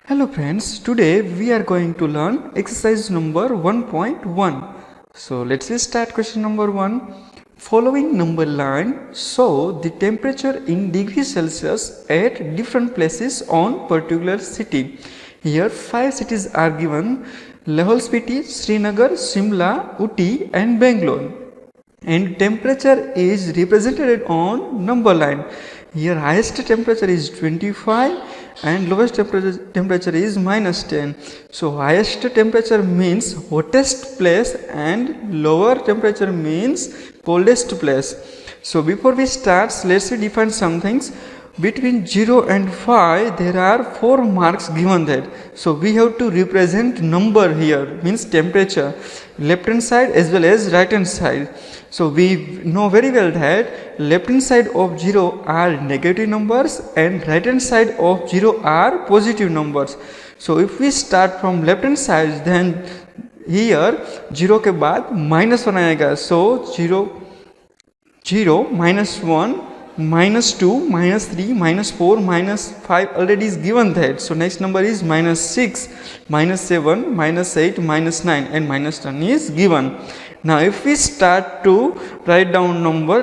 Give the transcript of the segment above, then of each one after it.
Hello friends, today we are going to learn exercise number 1.1. So let's start question number 1. Following number line show the temperature in degrees Celsius at different places on particular city. Here 5 cities are given: Lahore Spiti, Srinagar, Shimla, Uti and Bangalore. And temperature is represented on number line. Here highest temperature is 25 and lowest temperature is -10. So highest temperature means hottest place and lower temperature means coldest place. So before we start, let's define some things. Between 0 and 5 there are 4 marks given that. So we have to represent number here, means temperature, left hand side as well as right hand side. So we know very well that left hand side of 0 are negative numbers and right hand side of 0 are positive numbers. So if we start from left hand side, then here 0 के बाद -1 आएगा. So 0, -1, -2, -3, -4, -5 already is given that. So next number is -6, -7, -8, -9 and -10 is given. Now if we start to write down number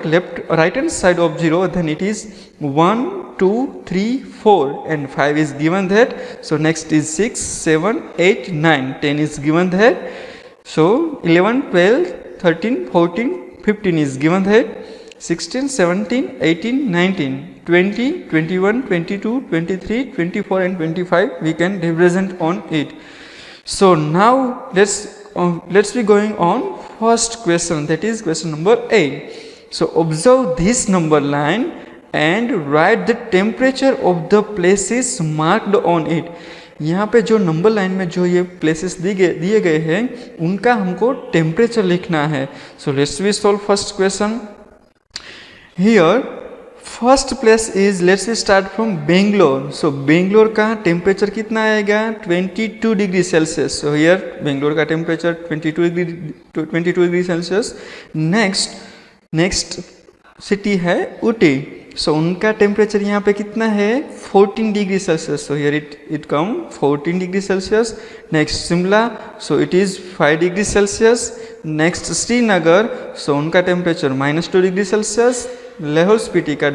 right hand side of 0, then it is 1, 2, 3, 4 and 5 is given that. So next is 6, 7, 8, 9, 10 is given that. So 11, 12, 13, 14, 15 is given that. 16, 17, 18, 19, 20, 21, 22, 23, 24 and 25 we can represent on it. So now let's be going on first question, that is question number 8. So observe this number line and write the temperature of the places marked on it. यहाँ पे जो number line में जो ये places दिए गए हैं उनका हमको टेम्परेचर लिखना है. So let's we solve first question. Here first place is, let's start from Bangalore. So Bangalore का टेम्परेचर कितना आएगा? 22 degree Celsius. So here Bangalore का temperature 22 degree Celsius. Next city है Uti. So उनका टेम्परेचर यहाँ पे कितना है? 14 degree Celsius. So here it come 14 degree Celsius. Next Shimla, so it is 5 degree Celsius. Next Srinagar, so उनका temperature -2 degree Celsius. Lahore Spiti का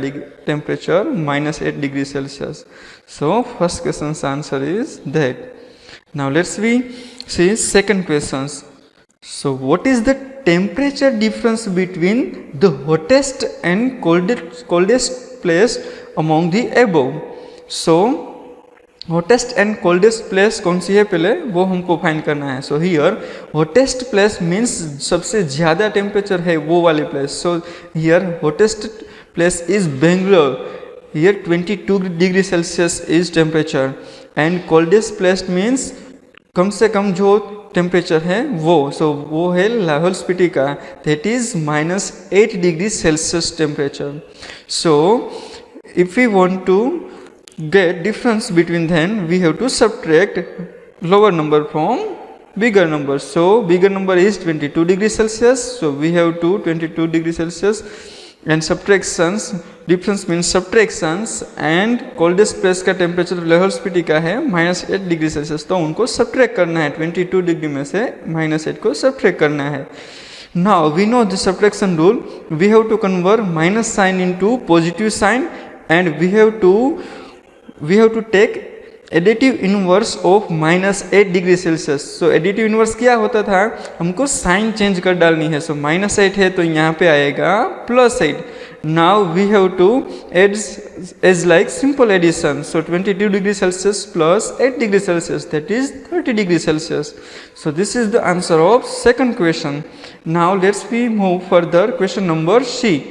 temperature -8 degree Celsius. So first question's answer is that. Now let's we see second questions. So what is the temperature difference between the hottest and coldest place among the above? So hottest and coldest place कौन सी है पहले वो हमको find करना है. So here hottest place means सबसे ज़्यादा temperature है वो वाली place. So here hottest place is Bangalore. Here 22 degree Celsius is temperature. And coldest place means कम से कम जो टेम्परेचर है वो. सो वो है लाहौल स्पीति का, that is -8 degree Celsius temperature. So if we want to get difference between them, we have to subtract lower number from bigger number. So bigger number is 22 degree Celsius. So we have to 22 degree Celsius and subtractions, difference means subtractions. and coldest place का temperature Lahaul Spiti का है -8 degree Celsius. तो उनको subtract करना है. 22 degree में से -8 को सब्ट्रैक्ट करना है. Now we know the subtraction rule. We have to convert minus sign into positive sign and we have to take additive inverse of -8 degree Celsius. So additive inverse क्या होता था? हमको साइन चेंज कर डालनी है. सो -8 है तो यहाँ पे आएगा +8. Now we have to add as like simple addition. So 22 degree Celsius plus 8 degree Celsius, that is 30 degree Celsius. So this is the answer of second question. Now let's we move further. Question number C.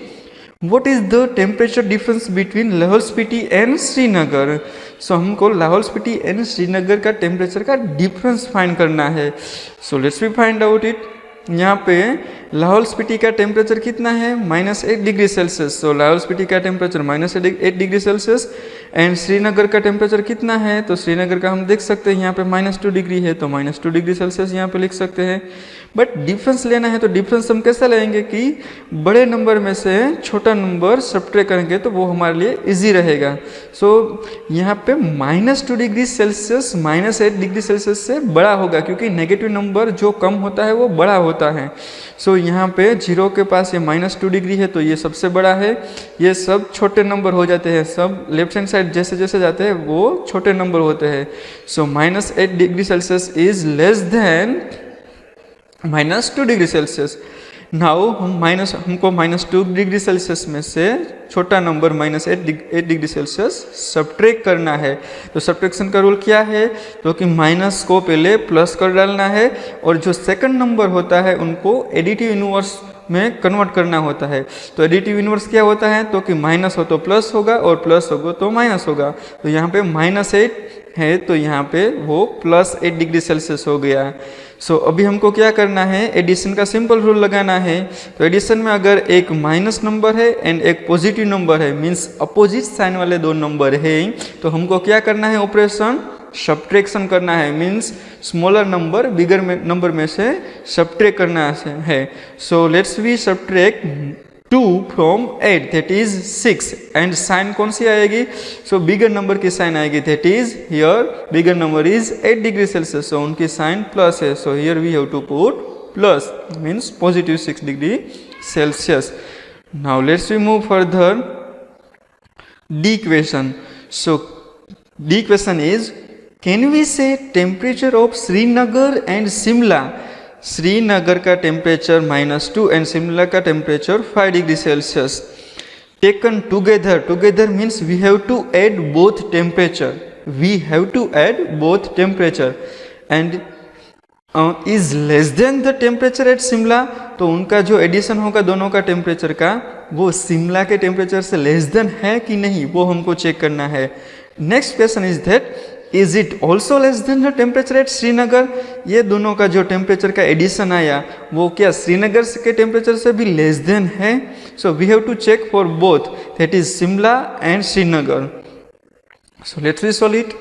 What is the temperature difference between Lahore Spiti and Srinagar? So हमको Lahaul Spiti and Srinagar का temperature का difference find करना है. So let's we find out it. यहाँ पे लाहौल स्पीति का temperature कितना है -8 degree Celsius. So Lahaul Spiti का temperature -8 degree Celsius. And Srinagar का टेम्परेचर कितना है, तो श्रीनगर का हम देख सकते हैं यहाँ पे -2 डिग्री है, तो -2 डिग्री सेल्सियस यहाँ पे लिख सकते हैं। बट डिफरेंस लेना है तो डिफरेंस हम कैसे लेंगे कि बड़े नंबर में से छोटा नंबर सब्ट्रैक्ट करेंगे तो वो हमारे लिए इजी रहेगा। सो यहाँ पे -2 डिग्री सेल्सियस -8 डिग्री सेल्सियस से बड़ा होगा, क्योंकि नेगेटिव नंबर जो कम होता है वो बड़ा होता है। सो यहाँ पे 0 के पास ये -2 डिग्री है तो ये सबसे बड़ा है, ये सब छोटे नंबर हो जाते हैं, सब लेफ्ट हैंड साइड जैसे जैसे जाते हैं वो छोटे नंबर होते हैं। सो -8 degree Celsius is less then -2 degree Celsius. Now हमको -2 डिग्री सेल्सियस में से छोटा नंबर -8 डिग्री सेल्सियस सब्ट्रैक्ट करना है। तो सब्ट्रैक्शन का रूल क्या है, तो कि माइनस को पहले प्लस कर डालना है और जो सेकंड नंबर होता है उनको एडिटिव इनवर्स में कन्वर्ट करना होता है। तो एडिटिव इनवर्स क्या होता है, तो कि माइनस हो तो प्लस होगा और प्लस होगा तो माइनस होगा। तो यहाँ पे -8 है तो यहाँ पे वो +8 डिग्री सेल्सियस हो गया। सो अभी हमको क्या करना है, एडिशन का सिंपल रूल लगाना है। तो एडिशन में अगर एक माइनस नंबर है एंड एक पॉजिटिव नंबर है, मीन्स अपोजिट साइन वाले दो नंबर है, तो हमको क्या करना है, ऑपरेशन सब्ट्रैक्शन करना है, means smaller number bigger number में से सब्ट्रैक्ट करना है। So let's we subtract 2 from 8 that is 6 and sign कौन सी आएगी, सो बिगर नंबर की साइन आएगी, that is here bigger number is 8 degree Celsius, so उनकी साइन प्लस है, so here we have to put plus means positive 6 degree Celsius. now let's we move further D question. so D question is, can we say temperature of Srinagar and Shimla, Srinagar का temperature -2 and Shimla का temperature 5 degree Celsius taken together, together means we have to add both temperature, we have to add both temperature and is less than the temperature at Shimla. तो उनका जो addition होगा दोनों का temperature का, वो शिमला के टेम्परेचर से लेस देन है कि नहीं, वो हमको चेक करना है। Next question is that is it also less than the temperature eight Srinagar, ये दोनों का जो टेम्परेचर का एडिशन आया वो क्या श्रीनगर के टेम्परेचर से भी लेस देन है। So we have to check for both, that is Shimla and Srinagar. So let's we solve it.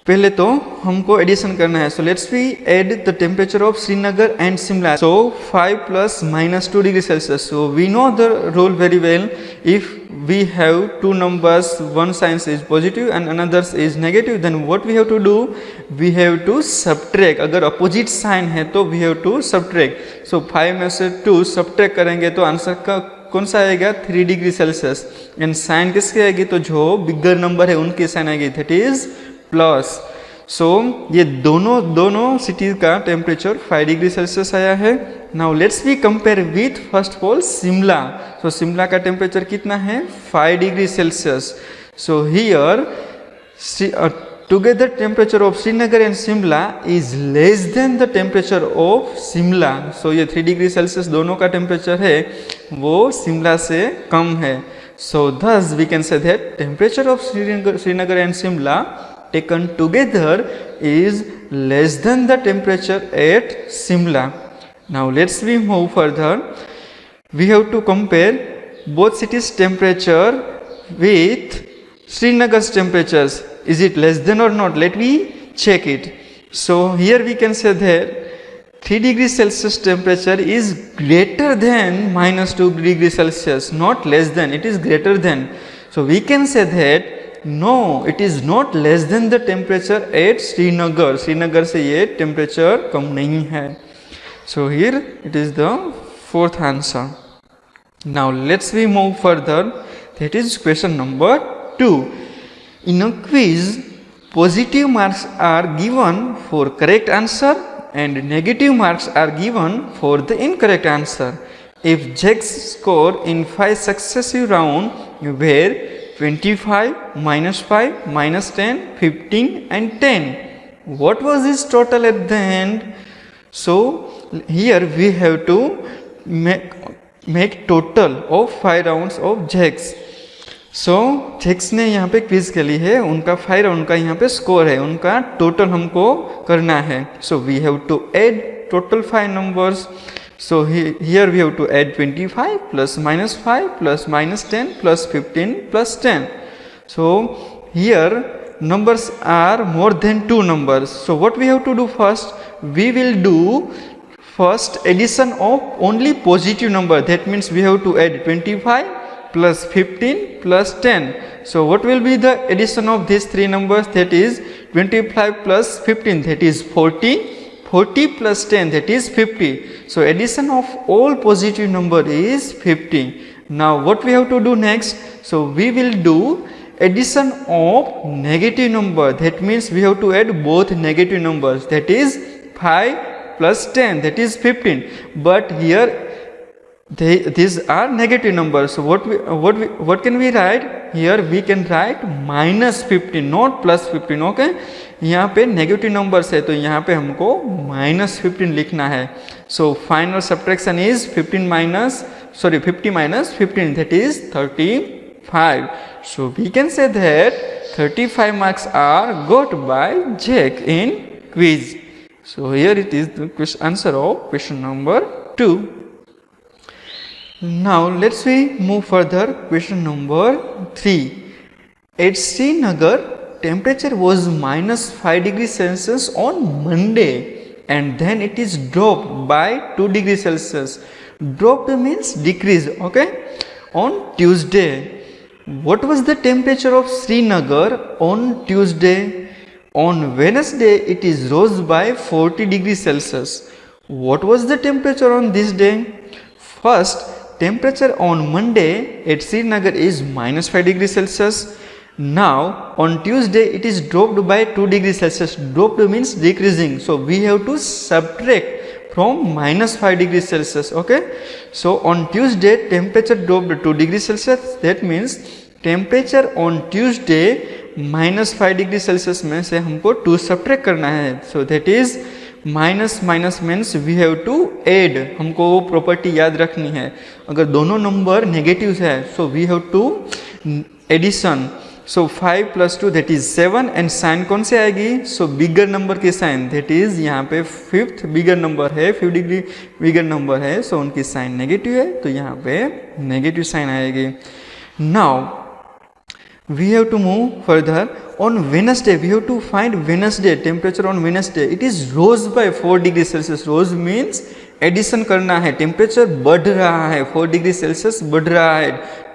पहले तो हमको एडिशन करना है, so let's we add the temperature of Srinagar and Shimla. So 5 + -2 degree Celsius. So we know the rule very well, if we have two numbers, one sign is positive and another is negative, then what we have to do, we have to subtract। अगर opposite sign है तो we have to subtract। so 5 में से 2 subtract करेंगे तो answer का कौन सा आएगा, 3 डिग्री सेल्सियस। एंड साइन किसकी आएगी, तो जो बिगर नंबर है उनकी साइन आएगी, दैट इज प्लस। सो ये दोनों सिटीज का टेम्परेचर 5 डिग्री सेल्सियस आया है। Now let's we compare with first of all Shimla. So Shimla का टेम्परेचर कितना है, 5 degree Celsius. So here together temperature of Srinagar and Shimla is less than the temperature of Shimla. So ये 3 degree Celsius दोनों का temperature है वो शिमला से कम है। सो thus we can say that temperature of Srinagar and Shimla taken together is less than the temperature at Shimla. Now let's we move further. We have to compare both cities' temperature with Srinagar's temperatures. Is it less than or not? Let me check it. So here we can say that 3 degree Celsius temperature is greater than -2 degree Celsius, not less than, it is greater than. So we can say that no, it is not less than the temperature at Srinagar. Srinagar से ये temperature कम नहीं है. So here it is the fourth answer. Now let's we move further. That is question number 2. In a quiz, positive marks are given for correct answer and negative marks are given for the incorrect answer. If Jack's score in 5 successive rounds were 25, -5, -10, 15 and 10, what was his total at the end? So here we have to make total of 5 rounds of Jack's. सो Jack's ने यहाँ पे quiz के लिए है, उनका 5 round का यहाँ पे स्कोर है, उनका टोटल हमको करना है. So we have to add total 5 numbers. So here we have to add 25 plus minus 5 plus minus 10 plus 15 plus 10. So here numbers are more than two numbers. So what we have to do first? We will do first addition of only positive number. That means we have to add 25 plus 15 plus 10. So what will be the addition of these three numbers? That is 25 plus 15, that is 40. 40 plus 10, that is 50. So addition of all positive number is 50. Now what we have to do next? So we will do addition of negative number. That means we have to add both negative numbers. That is 5 plus 10, that is 15. But here these are negative numbers. So what can we write? Here we can write minus 15, not plus 15. Okay, यहाँ पे negative numbers है तो यहाँ पे हमको minus 15 लिखना है. So final subtraction is 50 minus 15, that is 35. So we can say that 35 marks are got by Jack in quiz. So here it is the answer of question number 2. Now let's we move further. Question number 3. At Srinagar, temperature was minus 5 degrees Celsius on Monday, and then it is dropped by 2 degrees Celsius. Dropped means decrease. Okay. On Tuesday, what was the temperature of Srinagar on Tuesday? On Wednesday, it is rose by 40 degrees Celsius. What was the temperature on this day? First, temperature on Monday at Srinagar is minus 5 degrees Celsius. Now on Tuesday it is dropped by 2 degrees Celsius. Dropped means decreasing. So we have to subtract from minus 5 degrees Celsius. Okay. So on Tuesday temperature dropped 2 degrees Celsius. That means temperature on Tuesday minus 5 degrees Celsius में से हमको 2 subtract करना है. So that is minus minus means we have to add. हमको वो property याद रखनी है. अगर दोनों नंबर नेगेटिव है so we have to addition. So 5 plus 2 that is 7 and sign कौन से आएगी? सो बिगर नंबर के साइन, दैट इज यहाँ पे 5th बिगर नंबर है, 5 डिग्री बिगर नंबर है. सो उनकी साइन नेगेटिव है तो यहाँ पे नेगेटिव साइन आएगी. Now we have to move further. On Wednesday we have to find Wednesday temperature. On Wednesday it is rose by 4 degrees Celsius. Rose means addition करना है, temperature बढ़ रहा है, 4 डिग्री सेल्सियस बढ़ रहा है.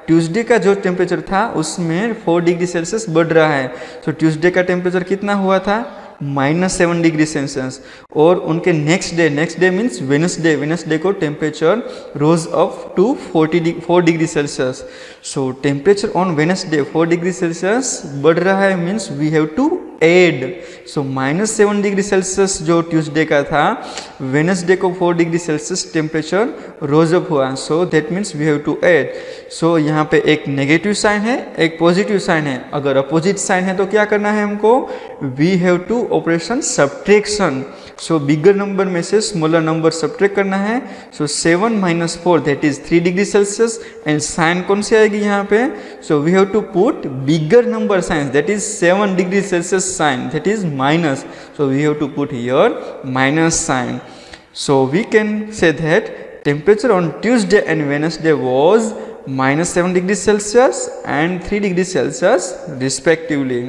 ट्यूसडे का जो टेम्परेचर था उसमें 4 डिग्री सेल्सियस बढ़ रहा है. तो ट्यूसडे का टेम्परेचर कितना हुआ था? -7 डिग्री सेल्सियस. और उनके नेक्स्ट डे मीन्स वेनसडे को temperature rose up to 4 degree Celsius. So temperature on Wednesday 4 degree Celsius बढ़ रहा है means we have to add. So -7 degree Celsius जो ट्यूसडे का था, वेनसडे को 4 degree Celsius temperature rose up हुआ. So that means we have to add. So यहाँ पे एक नेगेटिव साइन है, एक पॉजिटिव साइन है. अगर अपोजिट साइन है तो क्या करना है हमको? We have to operation subtraction. So bigger number में से स्मॉलर नंबर सब्ट्रैक्ट करना है. So 7 - 4 that is 3 degree Celsius. And sign कौन सी आएगी यहाँ पे? So we have to put bigger number sign that is 7 degree Celsius sign, that is minus. So we have to put here minus sign. So we can say that temperature on Tuesday and Wednesday was -7 degrees Celsius and 3 degrees Celsius respectively.